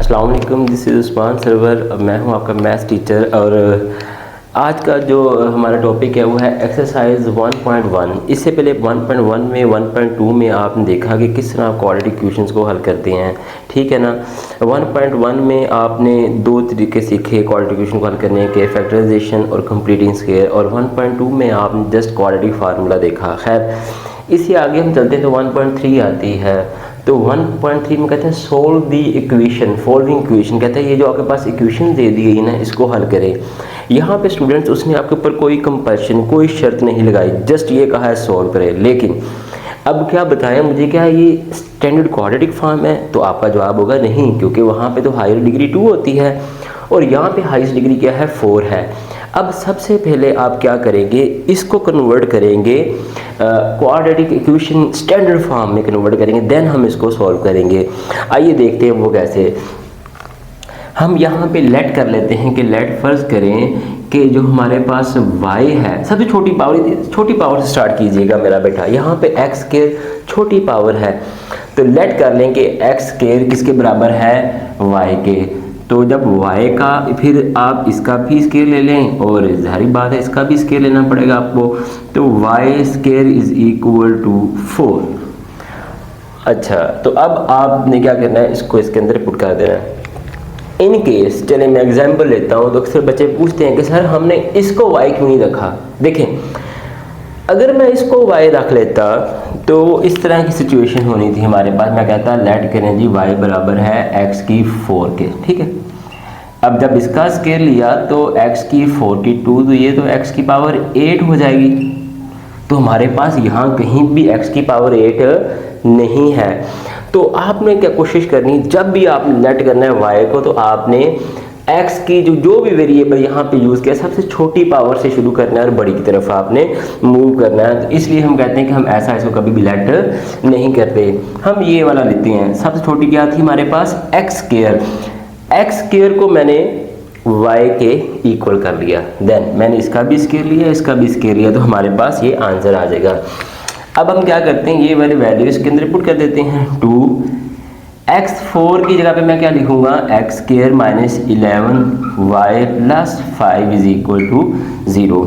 अस्सलाम वालेकुम, this is Usman server. मैं हूं आपका मैथ्स टीचर और आज का जो हमारा टॉपिक है वो है एक्सरसाइज 1.1। इससे पहले 1.1 में 1.2 में आपने देखा कि किस तरह आप क्वाड्रेटिक इक्वेशंस को हल करते हैं, ठीक है ना। 1.1 में आपने दो तरीके सीखे क्वाड्रेटिक इक्वेशन को हल करने के, फैक्टराइजेशन और कंप्लीटिंग स्क्वायर, और 1.2 में आपने जस्ट क्वाड्रेटिक फार्मूला देखा। खैर इससे आगे हम चलते हैं तो 1.3 आती है। तो 1.3 में कहते हैं solve the equation, following equation. कहते हैं ये जो आपके पास इक्वेशन दे दी गई ना, इसको हल करें। यहाँ पे स्टूडेंट्स उसने आपके ऊपर कोई कंपल्शन, कोई शर्त नहीं लगाई, जस्ट ये कहा है सॉल्व करें। लेकिन अब क्या बताया मुझे, क्या ये स्टैंडर्ड क्वाड्रेटिक फॉर्म है? तो आपका जवाब होगा नहीं, क्योंकि वहाँ पे तो हायर डिग्री 2 होती है और यहाँ पे हाईएस्ट डिग्री क्या है, 4 है। अब सबसे पहले आप क्या करेंगे, इसको कन्वर्ट करेंगे क्वाड्रेटिक इक्वेशन स्टैंडर्ड फॉर्म में कन्वर्ट करेंगे, देन हम इसको सॉल्व करेंगे। आइए देखते हैं वो कैसे। हम यहाँ पे लेट कर लेते हैं कि लेट फर्ज करें कि जो हमारे पास y है, सबसे छोटी पावर से स्टार्ट कीजिएगा मेरा बेटा। यहाँ पे x स्क्वायर छोटी पावर है, तो लेट कर लें कि x स्क्वायर किसके बराबर है, y के। तो जब y का, फिर आप इसका भी स्क्वायर ले लें और जाहिर बात है इसका भी स्क्वायर लेना पड़ेगा आपको। तो y square is equal to 4। अच्छा, तो अब आपने क्या करना है, इसको इसके अंदर पुट कर देना है। इन केस, चलिए मैं एग्जांपल लेता हूँ, तो अक्सर बच्चे पूछते हैं कि सर हमने इसको y क्यों नहीं रखा। देखें, अगर मैं इसको y रख लेता तो इस तरह की सिचुएशन होनी थी हमारे पास। मैं कहता लेट करें जी y बराबर है x की 4 के, ठीक है। अब जब इसका स्क्वायर लिया तो x की 42, तो ये तो x की पावर 8 हो जाएगी। तो हमारे पास यहाँ कहीं भी x की पावर 8 नहीं है। तो आपने क्या कोशिश करनी, जब भी आपने लेट करना है y को, तो आपने x की जो भी वेरिएबल यहाँ पे यूज़ किया, सबसे छोटी पावर से शुरू करना है और बड़ी की तरफ आपने मूव करना है। तो इसलिए हम कहते हैं कि हम ऐसा इसको कभी भी लेट नहीं करते। हम ये वाला लेते हैं, सबसे छोटी क्या थी हमारे पास, x स्क्वायर। x स्क्वायर को मैंने y के इक्वल कर लिया, देन मैंने इसका भी स्क्वायर लिया, इसका भी स्क्वायर लिया, तो हमारे पास ये आंसर आ जाएगा। अब हम क्या करते हैं, ये वाली वैल्यू इसके अंदर पुट कर देते हैं। 2x4 की जगह पे मैं क्या लिखूंगा, x square minus 11y plus 5 is equal to 0।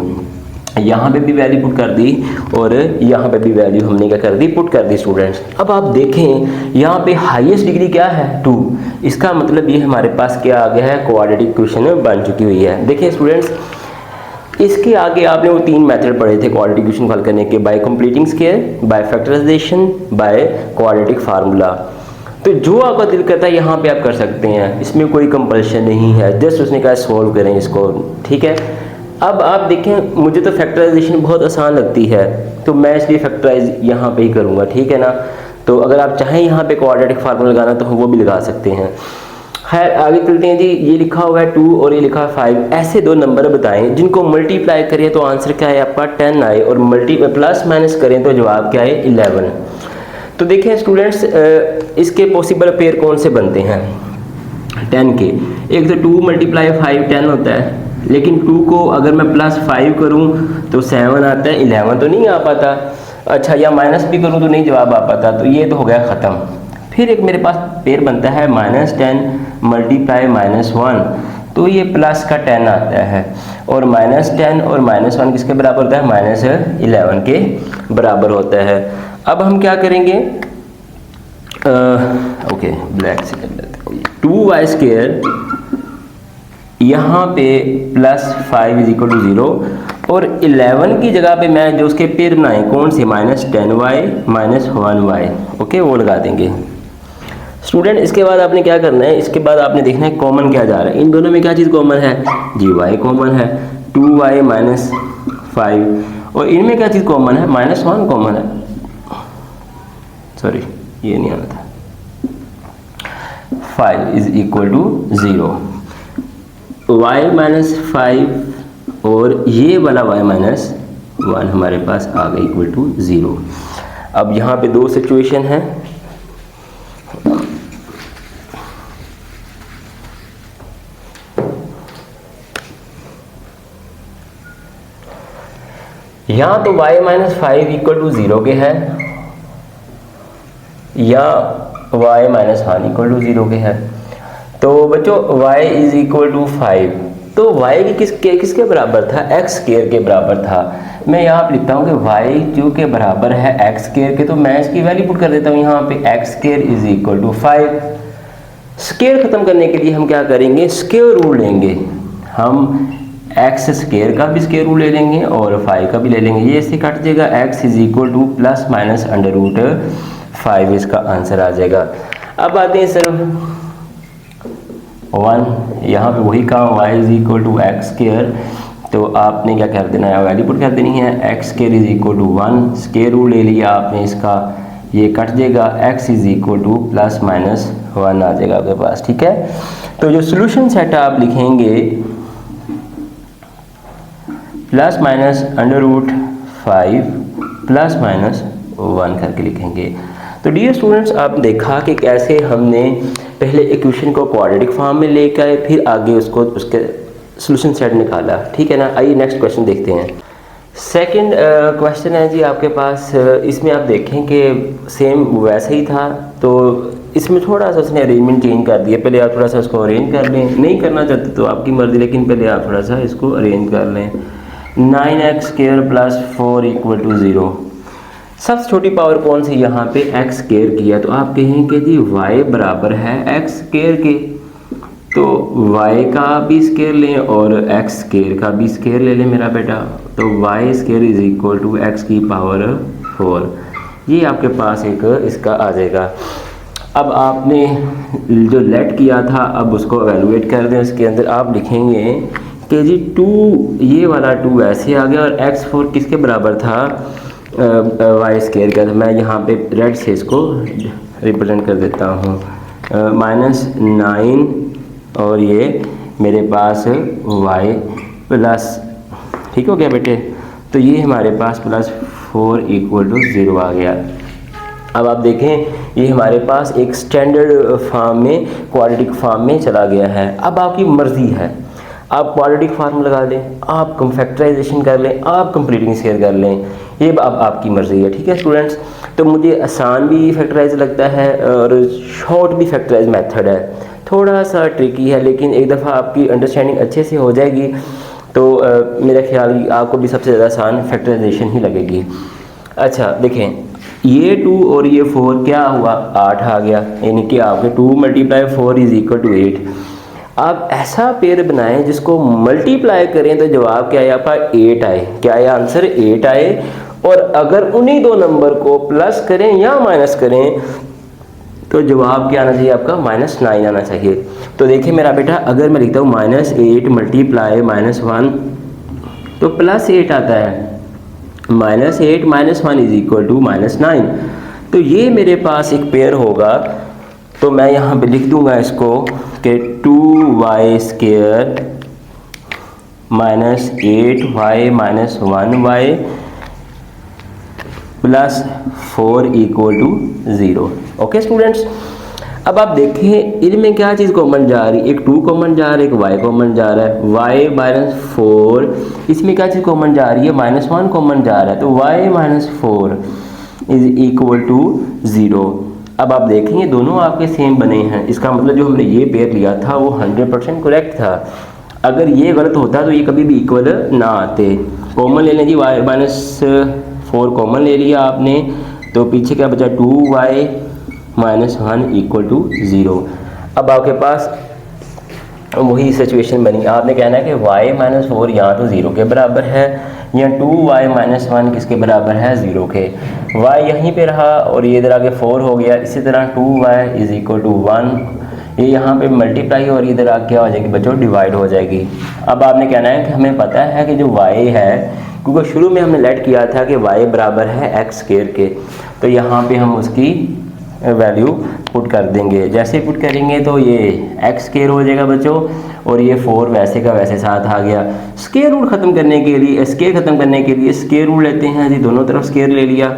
यहाँ पे भी वैल्यू पुट कर दी और यहाँ पे भी वैल्यू हमने क्या कर दी, पुट कर दी स्टूडेंट्स। अब आप देखें यहाँ पे हाईएस्ट डिग्री क्या है, 2। इसका मतलब ये हमारे पास क्या आ गया है, क्वाड्रेटिक इक्वेशन बन चुकी हुई है। देखिए स्टूडेंट्स, इसके आगे आपने वो 3 मेथड पढ़े थे क्वाड्रेटिक इक्वेशन हल करने के, by completing square, by factorisation, by quadratic formula. तो जो आपका दिल करता है यहाँ पे आप कर सकते हैं, इसमें कोई कंपल्शन नहीं है, जस्ट उसने कहा सॉल्व करें इसको, ठीक है। अब आप देखें, मुझे तो फैक्टराइजेशन बहुत आसान लगती है, तो मैं इसलिए फैक्टराइज यहाँ पे ही करूँगा, ठीक है ना। तो अगर आप चाहें यहाँ पे क्वाड्रेटिक फार्मूला लगाना तो वो भी लगा सकते हैं। खैर आगे चलते हैं जी। ये लिखा हुआ है 2 और ये लिखा है 5, ऐसे दो नंबर बताएं जिनको मल्टीप्लाई करें तो आंसर क्या है आपका 10 आए, और प्लस माइनस करें तो जवाब क्या है 11। तो देखें स्टूडेंट्स, इसके पॉसिबल पेयर कौन से बनते हैं 10 के। एक तो 2 मल्टीप्लाई 5 10 होता है, लेकिन 2 को अगर मैं प्लस 5 करूं तो 7 आता है, 11 तो नहीं आ पाता। अच्छा, या माइनस भी करूं तो नहीं जवाब आ पाता, तो ये तो हो गया ख़त्म। फिर एक मेरे पास पेयर बनता है -10 मल्टीप्लाई -1, तो ये प्लस का 10 आता है, और -10 और -1 किसके बराबर होता है, -11 के बराबर होता है। अब हम क्या करेंगे, ओके ब्लैक से कर लेते हैं। 2y स्क्वायर यहाँ पे +5 इज इक्वल टू 0, और 11 की जगह पे मैं जो उसके पेयर बनाए कौन से, -10y -1y, ओके वो लगा देंगे स्टूडेंट। इसके बाद आपने क्या करना है, इसके बाद आपने देखना है कॉमन क्या जा रहा है। इन दोनों में क्या चीज़ कॉमन है जी, y कॉमन है, 2y -5, और इनमें क्या चीज़ कॉमन है, -1 कॉमन है। सॉरी ये नहीं आना था, 5 इज इक्वल टू 0। y -5 और ये वाला y -1 हमारे पास आ गया इक्वल टू 0। अब यहाँ पे दो सिचुएशन है, यहाँ तो y -5 इक्वल टू 0 के है, या y -1 इक्वल टू 0 के है। तो बच्चों y इज इक्वल टू 5, तो y की किसके बराबर था, एक्स स्क्वायर के बराबर था। मैं यहाँ पे लिखता हूँ कि y जो के बराबर है एक्स स्क्वायर के, तो मैं इसकी वैल्यू पुट कर देता हूँ यहाँ पे, x square is equal to 5। Square खत्म करने के लिए हम क्या करेंगे, स्क्वायर रूल लेंगे। हम एक्स स्क्वायर का भी स्क्वायर रूल ले लेंगे और 5 का भी ले लेंगे, ये इससे कट जाएगा। x is equal to plus minus under root 5 इसका आंसर आ जाएगा। अब आते हैं सिर्फ 1, यहाँ पे वही काम y is equal to x square, तो आपने क्या कर देना है, वैल्यू पुट कर देनी है। X square is equal to 1, square rule ले लिया आपने इसका, ये कट जाएगा। x is equal to plus minus 1 आ जाएगा आपके पास, ठीक है। तो जो सोल्यूशन सेट आप लिखेंगे plus minus under root 5 plus minus 1 करके लिखेंगे। तो डियर स्टूडेंट्स, आप देखा कि कैसे हमने पहले इक्वेशन को क्वाड्रेटिक फॉर्म में लेकर आए, फिर आगे उसके सॉल्यूशन सेट निकाला, ठीक है ना। आइए नेक्स्ट क्वेश्चन देखते हैं। सेकंड क्वेश्चन है जी आपके पास, इसमें आप देखें कि सेम वैसे ही था, तो इसमें थोड़ा सा उसने अरेंजमेंट चेंज कर दिया। पहले आप थोड़ा सा उसको अरेंज कर लें, नहीं करना चाहते तो आपकी मर्जी, लेकिन पहले आप थोड़ा सा इसको अरेंज कर लें। 9x square plus 4 equal to 0। सबसे छोटी पावर कौन सी, यहाँ पे x स्क्वायर किया, तो आप कहेंगे जी y बराबर है x स्क्वायर के, तो y का भी स्क्वायर लें और x स्क्वायर का भी स्क्वायर ले लें मेरा बेटा, तो y square is equal to x की पावर 4। ये आपके पास एक इसका आ जाएगा। अब आपने जो लेट किया था, अब उसको एवेलुएट कर दें। उसके अंदर आप लिखेंगे कि जी 2, ये वाला 2 ऐसे आ गया, और x4 किसके बराबर था, y स्क्वायर का। तो मैं यहाँ पे रेड से इसको रिप्रेजेंट कर देता हूँ, -9 और ये मेरे पास y प्लस, ठीक हो गया बेटे। तो ये हमारे पास +4 इक्वल टू 0 आ गया। अब आप देखें ये हमारे पास एक स्टैंडर्ड फॉर्म में, क्वाड्रेटिक फॉर्म में चला गया है। अब आपकी मर्ज़ी है, आप क्वाड्रेटिक फॉर्म लगा लें, आप कम फैक्टराइजेशन कर लें, आप कंप्लीटिंग स्क्वायर कर लें, ये अब आपकी मर्ज़ी है, ठीक है स्टूडेंट्स। तो मुझे आसान भी फैक्टराइज लगता है और शॉर्ट भी फैक्टराइज मेथड है, थोड़ा सा ट्रिकी है, लेकिन एक दफ़ा आपकी अंडरस्टैंडिंग अच्छे से हो जाएगी तो मेरा ख्याल आपको भी सबसे ज़्यादा आसान फैक्टराइजेशन ही लगेगी। अच्छा देखें, ये 2 और ये 4 क्या हुआ, 8 आ गया, यानी कि आपके 2 × 4 इज इक्वल टू 8। आप ऐसा पेयर बनाएं जिसको मल्टीप्लाई करें तो जवाब क्या आए आपका, 8 आए। क्या आया आंसर, 8 आए। और अगर उन्हीं दो नंबर को प्लस करें या माइनस करें तो जवाब क्या आना चाहिए आपका, -9 आना चाहिए। तो देखिए मेरा बेटा, अगर मैं लिखता हूँ -8 मल्टीप्लाई -1 तो +8 आता है, -8 -1 इज इक्वल टू -9। तो ये मेरे पास एक पेयर होगा, तो मैं यहाँ पे लिख दूंगा इसको कि 2y square -8y -1y plus 4 equal to 0। Okay students, अब आप देखें इनमें क्या चीज़ कॉमन जा रही है, एक 2 कॉमन जा रहा है, एक y कॉमन जा रहा है, y -4, इसमें क्या चीज़ कॉमन जा रही है, -1 कॉमन जा रहा है, तो y -4 इज इक्वल टू 0। अब आप देखेंगे दोनों आपके सेम बने हैं, इसका मतलब जो हमने ये पेयर लिया था वो 100% करेक्ट था। अगर ये गलत होता तो ये कभी भी इक्वल ना आते। कॉमन ले लें जी, y -4 कॉमन ले लिया आपने, तो पीछे क्या बचा, 2y -1 इक्वल टू 0। अब आपके पास वही सिचुएशन बनी, आपने कहना है कि y -4 यहाँ तो 0 के बराबर है, या 2y -1 किसके बराबर है, 0 के। y यहीं पे रहा और ये इधर आके 4 हो गया। इसी तरह 2y इज इक्वल टू 1, ये यहाँ पे मल्टीप्लाई और इधर आके क्या हो जाएगी बच्चों, डिवाइड हो जाएगी। अब आपने कहना है कि हमें पता है कि जो y है, क्योंकि शुरू में हमने लेट किया था कि y बराबर है एक्स स्क्वायर के, तो यहाँ पे हम उसकी वैल्यू पुट कर देंगे। जैसे पुट करेंगे तो ये एक्स स्क्वायर हो जाएगा बच्चों, और ये 4 वैसे का वैसे साथ आ गया। स्क्वायर रूट ख़त्म करने के लिए, स्क्वायर ख़त्म करने के लिए स्क्वायर रूट लेते हैं जी, दोनों तरफ स्क्वायर ले लिया,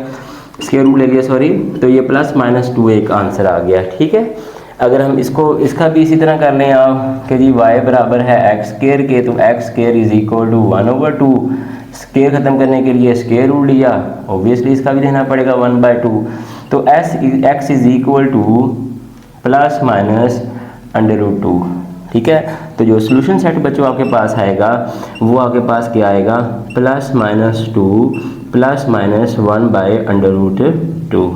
स्क्वायर रूट ले लिया सॉरी, तो ये +-2 एक आंसर आ गया, ठीक है। अगर हम इसका भी इसी तरह कर लें आप कि जी y बराबर है एक्स स्क्वायर के, तो x square is equal to 1/2, square ख़त्म करने के लिए स्क्वायर रूट लिया, ऑब्वियसली इसका भी लेना पड़ेगा 1/2, तो x इज इक्वल टू +-√2 √2। ठीक है, तो जो सोल्यूशन सेट बच्चों आपके पास आएगा वो आपके पास क्या आएगा, +-2 +-1/√2।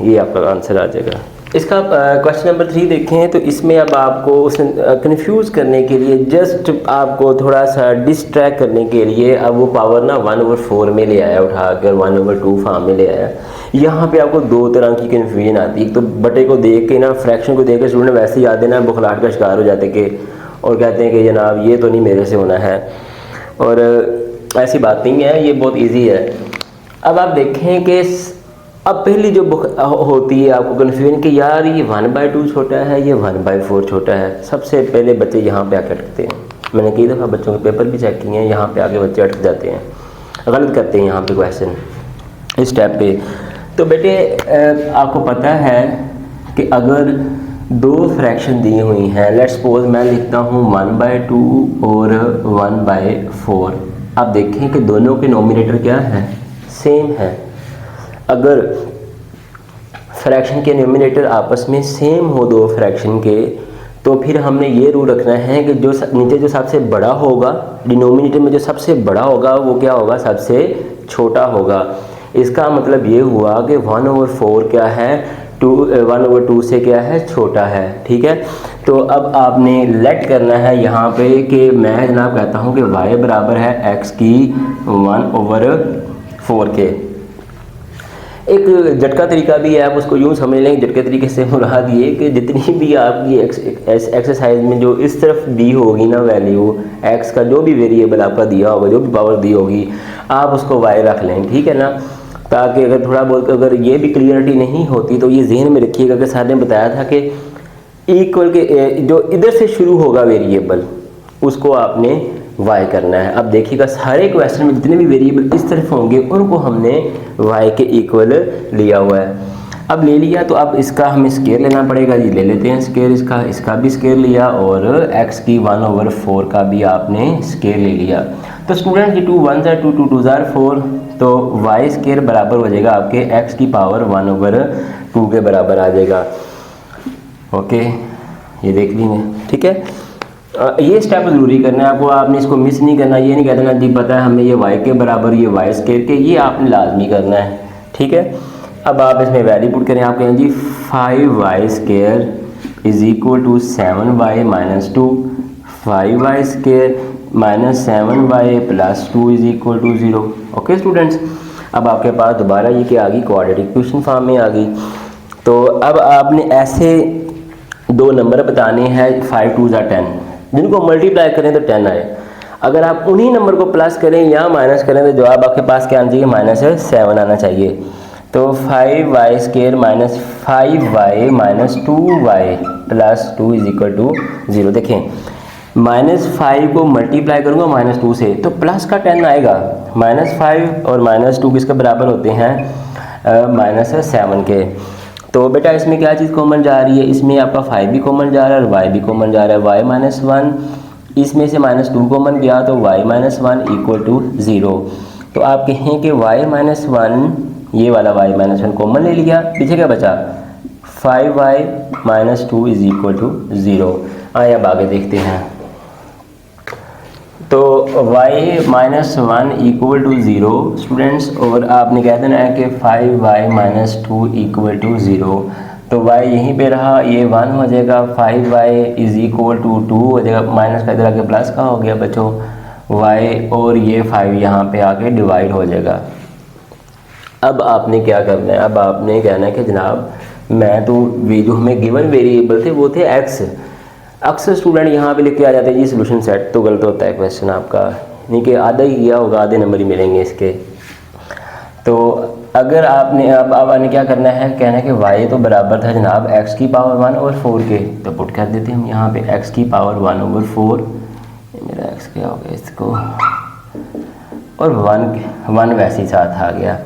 ये आपका आंसर आ जाएगा। इसका क्वेश्चन नंबर 3 देखें तो इसमें अब आपको उसने कंफ्यूज करने के लिए, जस्ट आपको थोड़ा सा डिस्ट्रैक्ट करने के लिए अब वो पावर ना 1/4 में ले आया, उठाकर 1/2 फॉर्म में ले आया। यहाँ पे आपको दो तरह की कन्फ्यूजन आती है। एक तो बटे को देख के ना, फ्रैक्शन को देख के स्टूडेंट वैसे ही आते ना बुखलाहट का शिकार हो जाते कि और कहते हैं कि जनाब ये तो नहीं मेरे से होना है, और ऐसी बात नहीं है, ये बहुत ईजी है। अब आप देखें कि अब पहली जो होती है आपको कन्फ्यूजन कि यार ये 1/2 छोटा है, ये 1/4 छोटा है। सबसे पहले बच्चे यहाँ पे आके अटकते हैं। मैंने कई दफ़ा बच्चों के पेपर भी चेक किए हैं, यहाँ पे आके बच्चे अटक जाते हैं, गलत करते हैं यहाँ पे क्वेश्चन इस स्टेप पे। तो बेटे आपको पता है कि अगर दो फ्रैक्शन दी हुई हैं, लेट्स सपोज मैं लिखता हूँ 1/2 और 1/4। आप देखें कि दोनों के नोमिनेटर क्या है, सेम है। अगर फ्रैक्शन के न्यूमिनेटर आपस में सेम हो दो फ्रैक्शन के, तो फिर हमने ये रूल रखना है कि जो नीचे जो सबसे बड़ा होगा, डिनोमिनेटर में जो सबसे बड़ा होगा वो क्या होगा, सबसे छोटा होगा। इसका मतलब ये हुआ कि 1/4 क्या है, 1/2 से क्या है, छोटा है। ठीक है, तो अब आपने लेट करना है यहाँ पे कि मैं जनाब कहता हूँ कि y बराबर है x की 1/4 के। एक झटका तरीका भी है, आप उसको यूँ समझ लें, झटके तरीके से मुराद ये कि जितनी भी आपकी एक्सरसाइज में जो इस तरफ दी होगी ना वैल्यू, x का जो भी वेरिएबल आपका दिया होगा, जो भी पावर दी होगी, आप उसको y रख लें। ठीक है ना, ताकि अगर थोड़ा बहुत अगर ये भी क्लियरिटी नहीं होती तो ये जहन में रखिएगा कि सर ने बताया था कि इक्वल के जो इधर से शुरू होगा वेरिएबल उसको आपने y करना है। अब देखिएगा सारे क्वेश्चन में जितने भी वेरिएबल इस तरफ होंगे उनको हमने y के इक्वल लिया हुआ है। अब ले लिया तो अब इसका हमें स्केयर लेना पड़ेगा जी, ले लेते हैं स्केयर इसका भी स्केयर लिया और x की 1/4 का भी आपने स्केयर ले लिया। तो स्टूडेंट की 2 1 2 2 2 4, तो y स्केयर बराबर हो जाएगा आपके x की पावर 1/2 के बराबर आ जाएगा। ओके, ये देख लेंगे। ठीक है, ये स्टेप ज़रूरी करना है आपको, आपने इसको मिस नहीं करना। ये नहीं कहते ना जी पता है हमें ये y के बराबर ये y स्केयर के, ये आपने लाजमी करना है। ठीक है, अब आप इसमें वैल्यू पुट करें, आप कहें जी 5y square is equal to 7y - 2, 5y square -7y + 2 is equal to 0। Okay students, अब आपके पास दोबारा ये क्या आ गई, क्वाड्रेटिक इक्वेशन फॉर्म में आ गई। तो अब आपने ऐसे दो नंबर बताने हैं 5 2 10, जिनको मल्टीप्लाई करें तो 10 आए। अगर आप उन्हीं नंबर को प्लस करें या माइनस करें तो जवाब आपके पास क्या आना चाहिए, -7 आना चाहिए। तो 5y square -5y - 2y + 2 is equal to 0। देखें -5 को मल्टीप्लाई करूँगा -2 से तो प्लस का 10 आएगा। -5 और -2 किसके बराबर होते हैं, -7 के। तो बेटा इसमें क्या चीज़ कॉमन जा रही है, इसमें आपका 5 भी कॉमन जा रहा है और y भी कॉमन जा रहा है। y - 1 इसमें से -2 कॉमन गया तो y - 1 = 0। तो आप कहें कि y - 1, ये वाला y - 1 कॉमन ले लिया, पीछे क्या बचा 5y - 2 इज़ इक्वल टू 0। आइए अब आगे देखते हैं। तो y - 1 इक्वल टू 0 स्टूडेंट्स, और आपने कह देना है कि 5y - 2 इक्वल टू 0। तो y यहीं पे रहा, ये 1 हो जाएगा, 5y इज़ इक्वल टू 2 हो जाएगा, माइनस का इधर आके प्लस का हो गया बच्चों y, और ये 5 यहाँ पे आके डिवाइड हो जाएगा। अब आपने क्या करना है, अब आपने कहना है कि जनाब मैं तो जो हमें गिवन वेरिएबल थे वो थे x। अक्सर स्टूडेंट यहाँ पे लिख के आ जाते हैं जी सोल्यूशन सेट, तो गलत होता है क्वेश्चन आपका, यानी कि आधा ही किया होगा, आधे नंबर ही मिलेंगे इसके। तो अगर आपने अब आपने क्या करना है, कहना है कि y तो बराबर था जनाब x की पावर 1/4 के, तो पुट कर देते हैं हम यहाँ पे x की पावर 1/4, मेरा x क्या हो गया इसको, और 1 वैसे ही साथ आ गया।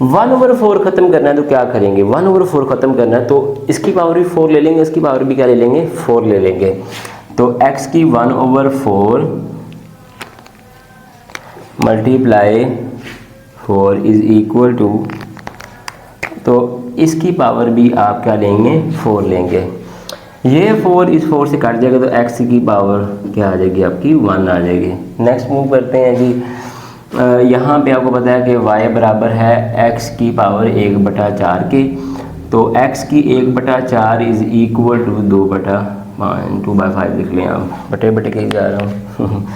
1/4 ख़त्म करना है तो क्या करेंगे, 1/4 ख़त्म करना है तो इसकी पावर भी 4 ले लेंगे, इसकी पावर भी क्या ले लेंगे, 4 ले लेंगे। तो x की 1/4 मल्टीप्लाई 4 इज़ इक्वल टू, तो इसकी पावर भी आप क्या लेंगे, 4 लेंगे। ये 4 इस 4 से कट जाएगा तो x की पावर क्या आ जाएगी आपकी 1 आ जाएगी। नेक्स्ट मूव करते हैं जी। यहाँ पे आपको पता है कि y बराबर है x की पावर 1/4 के, तो x की 1/4 इज़ इक्वल टू 2/5 लिख लें आप, बटे बटे कहीं जा रहा हूँ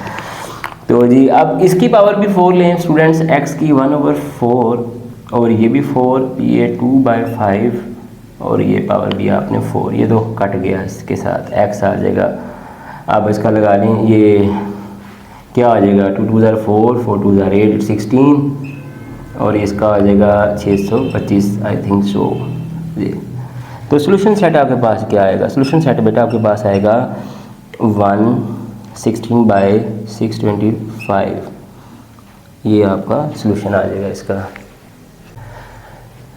तो जी अब इसकी पावर भी 4 लें स्टूडेंट्स, x की 1/4 और ये भी 4, ये 2/5 और ये पावर भी आपने 4, ये तो कट गया, इसके साथ x आ जाएगा। अब इसका लगा लें, ये क्या आ जाएगा 2 2 ज़ार 4, 4 2 ज़ार 8, 16 और इसका आ जाएगा 625 आई थिंक सो जी। तो सोल्यूशन सेट आपके पास क्या आएगा? सोल्यूशन सेट बेटा आपके पास आएगा 116/625, ये आपका सोल्यूशन आ जाएगा इसका।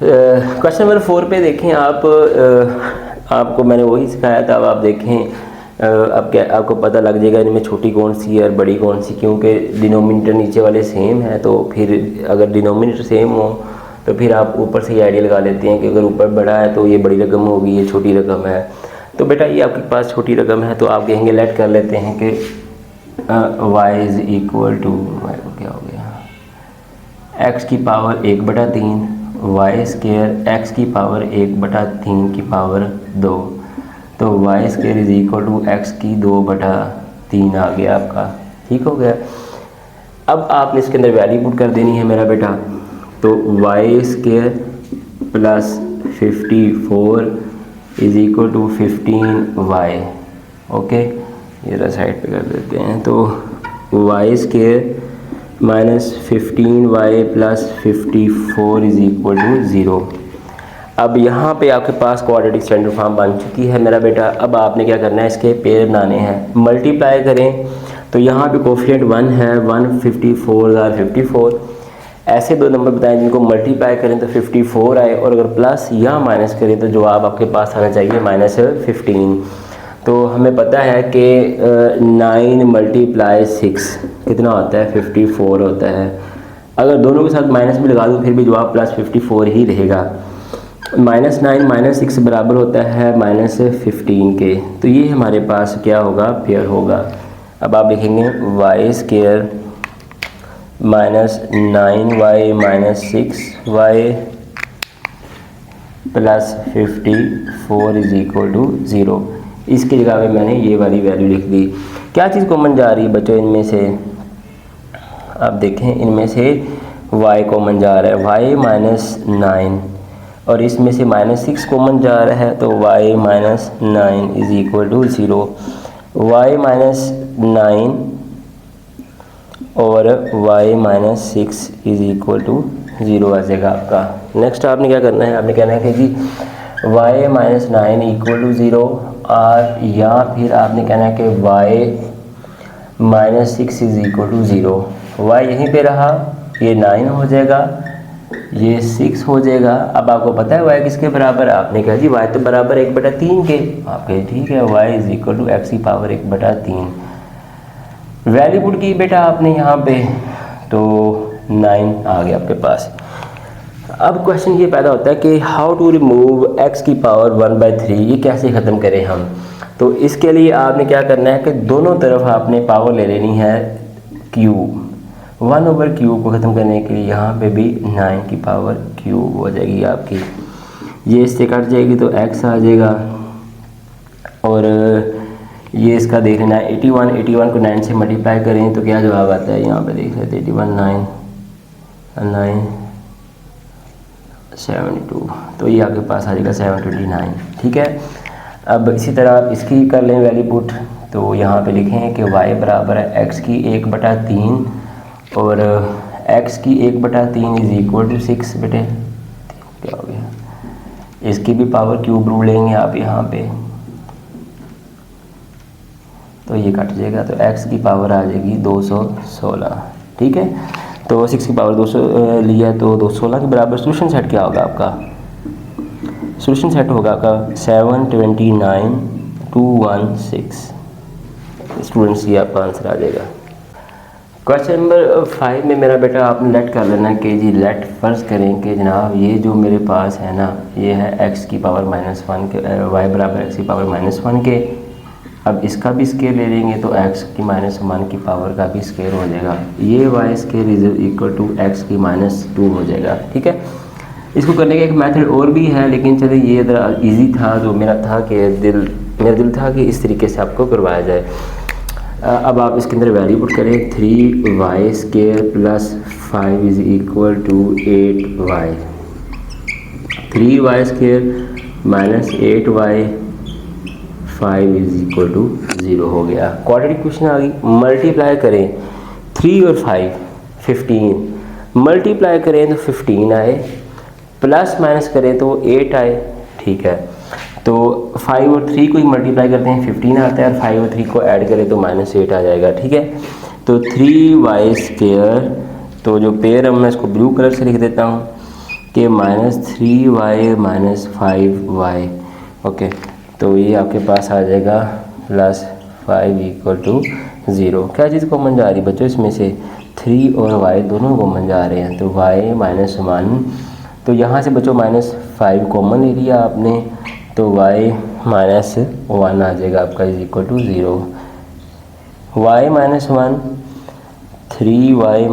क्वेश्चन नंबर 4 पे देखें आप, आपको मैंने वही सिखाया था, अब आप देखें अब क्या आपको पता लग जाएगा इनमें छोटी कौन सी है और बड़ी कौन सी, क्योंकि डिनोमिनेटर नीचे वाले सेम है, तो फिर अगर डिनोमिनेटर सेम हो तो फिर आप ऊपर से ही आइडिया लगा लेते हैं कि अगर ऊपर बड़ा है तो ये बड़ी रकम होगी, ये छोटी रकम है। तो बेटा ये आपके पास छोटी रकम है तो आप कहेंगे लेट कर लेते हैं कि y इज़ इक्वल टू, क्या हो गया, x की पावर 1/3 वाई स्केयर x की पावर 1/3 की पावर 2, तो y square is equal to x की 2/3 आ गया आपका, ठीक हो गया। अब आपने इसके अंदर वैल्यू पुट कर देनी है मेरा बेटा, तो y square plus 54 is equal to 15y, okay ये रहा साइड पे कर देते हैं, तो y square minus 15y plus 54 is equal to 0। अब यहाँ पे आपके पास क्वाड्रेटिक स्टैंडर्ड फॉर्म बन चुकी है मेरा बेटा। अब आपने क्या करना है, इसके पेयर बनाने हैं, मल्टीप्लाई करें तो यहाँ पे कोफिशिएंट 1 है, 154 ऐसे दो नंबर बताएं जिनको मल्टीप्लाई करें तो 54 आए, और अगर प्लस या माइनस करें तो जवाब आपके पास आना चाहिए -15। तो हमें पता है कि 9 × 6 कितना होता है, 54 होता है। अगर दोनों के साथ माइनस भी लगा दूँ फिर भी जवाब +54 ही रहेगा। -9 - 6 बराबर होता है -15 के, तो ये हमारे पास क्या होगा, पेयर होगा। अब आप लिखेंगे y square -9y - 6y plus 54 is equal to 0। इसकी जगह पे मैंने ये वाली वैल्यू लिख दी। क्या चीज़ कॉमन जा रही है बच्चों इनमें से? आप देखें इनमें से y कॉमन जा रहा है, y -9, और इसमें से -6 कॉमन जा रहा है, तो y - 9 is equal to 0। y -9 और y - 6 इज इक्वल टू 0 आ जाएगा आपका। नेक्स्ट आपने क्या करना है, आपने कहना है कि जी y - 9 इक्वल टू 0, और या फिर आपने कहना है कि y - 6 is equal to 0। y यहीं पे रहा, ये 9 हो जाएगा, ये 6 हो जाएगा। अब आपको पता है y किसके बराबर है? आपने कहा जी y तो बराबर 1/3 के। आप कहे ठीक है, y is equal to x की पावर 1/3। वैल्यू पुट की बेटा आपने यहाँ पे, तो 9 आ गया आपके पास। अब क्वेश्चन ये पैदा होता है कि हाउ टू रिमूव x की पावर 1/3, ये कैसे ख़त्म करें हम? तो इसके लिए आपने क्या करना है कि दोनों तरफ आपने पावर ले लेनी है क्यूब। 1/क्यूब को ख़त्म करने के लिए यहाँ पे भी 9 की पावर क्यूब हो जाएगी आपकी, ये इससे कट जाएगी तो x आ जाएगा, और ये इसका देख लेना है 81 को 9 से मल्टीप्लाई करें तो क्या जवाब आता है, यहाँ पे देख लेते 81 9 72, तो ये आपके पास आ जाएगा 729, ठीक है। अब इसी तरह आप इसकी कर लें वैल्यू पुट, तो यहाँ पे लिखें कि y बराबर है x की 1/3 और x की 1/3 इज इक्वल टू 6। बेटे क्या हो गया, इसकी भी पावर क्यूब रूल लेंगे आप यहाँ पे, तो ये कट जाएगा, तो x की पावर आ जाएगी 216, ठीक है। तो 6 की पावर 200 लिया तो 216 के बराबर। सोल्यूशन सेट क्या होगा आपका? सोल्यूशन सेट होगा आपका 729 216। स्टूडेंट्स ये आपका आंसर आ जाएगा। क्वेश्चन नंबर 5 में मेरा बेटा आपने लेट कर लेना कि जी लेट फ़र्ज़ करें कि जनाब ये जो मेरे पास है ना, ये है x की पावर -1 के y बराबर x की पावर -1 के। अब इसका भी स्केयर ले लेंगे तो x की -1 की पावर का भी स्केयर हो जाएगा। ये y square is equal to x की -2 हो जाएगा। ठीक है, इसको करने का एक मेथड और भी है, लेकिन चलिए ये ज़रा ईजी था, जो मेरा दिल था कि इस तरीके से आपको करवाया जाए। अब आप इसके अंदर वैल्यू पुट करें 3y square plus 5 is equal to 8y। 3y square minus 8y 5 is equal to 0 हो गया। क्वाड्रेटिक क्वेश्चन आ गई। मल्टीप्लाई करें 3 और 5 15, मल्टीप्लाई करें तो 15 आए, प्लस माइनस करें तो 8 आए। ठीक है, तो 5 और 3 को ही मल्टीप्लाई करते हैं 15 आता है, और 5 और 3 को ऐड करें तो -8 आ जाएगा। ठीक है, तो 3y स्केयर, तो जो पेयर है मैं इसको ब्लू कलर से लिख देता हूँ कि -3y - 5y। ओके, तो ये आपके पास आ जाएगा +5 इक्वल टू 0। क्या चीज़ कॉमन जा रही है बच्चों इसमें से? 3 और y दोनों कॉमन जा रहे हैं, तो y -1, तो यहाँ से बच्चों -5 कॉमन ले लिया आपने, तो y -1 आ जाएगा आपका is equal to 0। y -1 3y -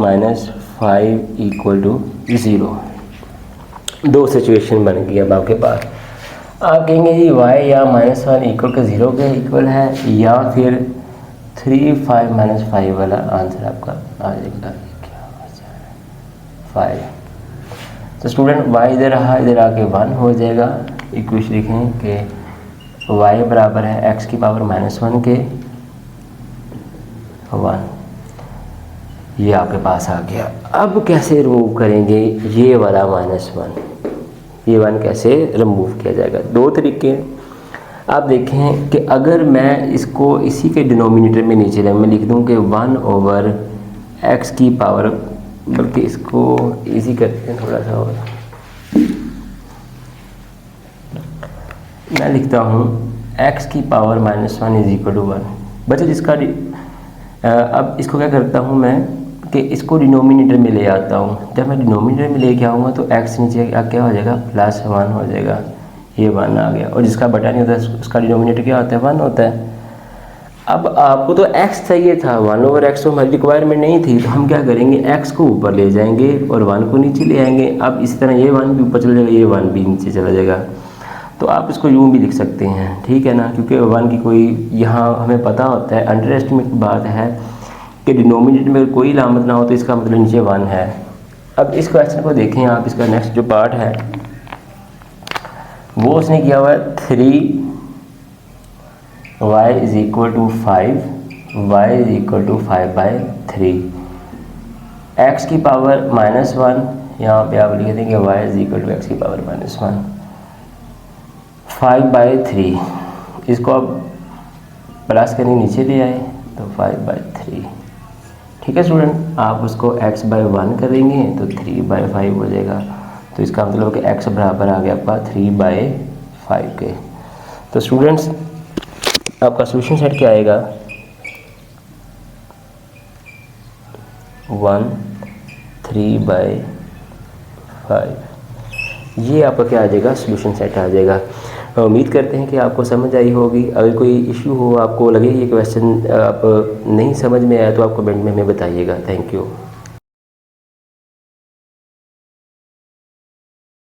5 equal to 0। दो सिचुएशन बन गई अब आपके पास। आप कहेंगे जी y या -1 इक्वल का 0 के इक्वल है, या फिर 3 5 -5 वाला आंसर आपका आ जाएगा 5। तो स्टूडेंट y इधर रहा, इधर आके 1 हो जाएगा। इक्वेशन लिखें कि y बराबर है x की पावर -1 के 1। ये आपके पास आ गया। अब कैसे रिमूव करेंगे ये वाला -1? ये 1 कैसे रिमूव किया जाएगा? दो तरीके। आप देखें कि अगर मैं इसको इसी के डिनोमिनेटर में नीचे मैं लिख दूं कि 1/x की पावर, बल्कि इसको इजी करते हैं थोड़ा सा, और मैं लिखता हूँ x की पावर -1 इज इक्वल टू 1। बच्चे जिसका अब इसको क्या करता हूँ मैं कि इसको डिनोमिनेटर में ले आता हूँ। जब मैं डिनोमिनेटर में लेके आऊँगा तो x नीचे क्या हो जाएगा? +1 हो जाएगा। ये 1 आ गया, और जिसका बटा नहीं होता उसका डिनोमिनेटर क्या होता है? 1 होता है। अब आपको तो x चाहिए था, 1/x तो हमारी रिक्वायरमेंट नहीं थी, तो हम क्या करेंगे? x को ऊपर ले जाएंगे और 1 को नीचे ले आएंगे। अब इस तरह ये 1 भी ऊपर चला जाएगा, ये 1 भी नीचे चला जाएगा। तो आप इसको यूँ भी लिख सकते हैं, ठीक है ना, क्योंकि 1 की कोई यहाँ हमें पता होता है, अंडर एस्टिमेट की बात है कि डिनोमिनेटर में कोई लामत ना हो तो इसका मतलब नीचे 1 है। अब इस क्वेश्चन को देखें आप, इसका नेक्स्ट जो पार्ट है वो उसने किया हुआ है 3y is equal to 5, y is equal to 5/3, x की पावर -1, यहाँ पे आप लिख देंगे y is equal to x की पावर -1, 5/3। इसको आप प्लस करके नीचे ले आए तो 5/3। ठीक है स्टूडेंट, आप उसको x/1 करेंगे तो 3/5 हो जाएगा। तो इसका मतलब कि x बराबर आ गया आपका 3/5 के। तो स्टूडेंट्स आपका सोल्यूशन सेट क्या आएगा? 1 3/5। ये आपका क्या आ जाएगा? सोल्यूशन सेट आ जाएगा। उम्मीद करते हैं कि आपको समझ आई होगी। अगर कोई इशू हो, आपको लगे ये क्वेश्चन आप नहीं समझ में आया, तो आप कमेंट में हमें बताइएगा। Thank you.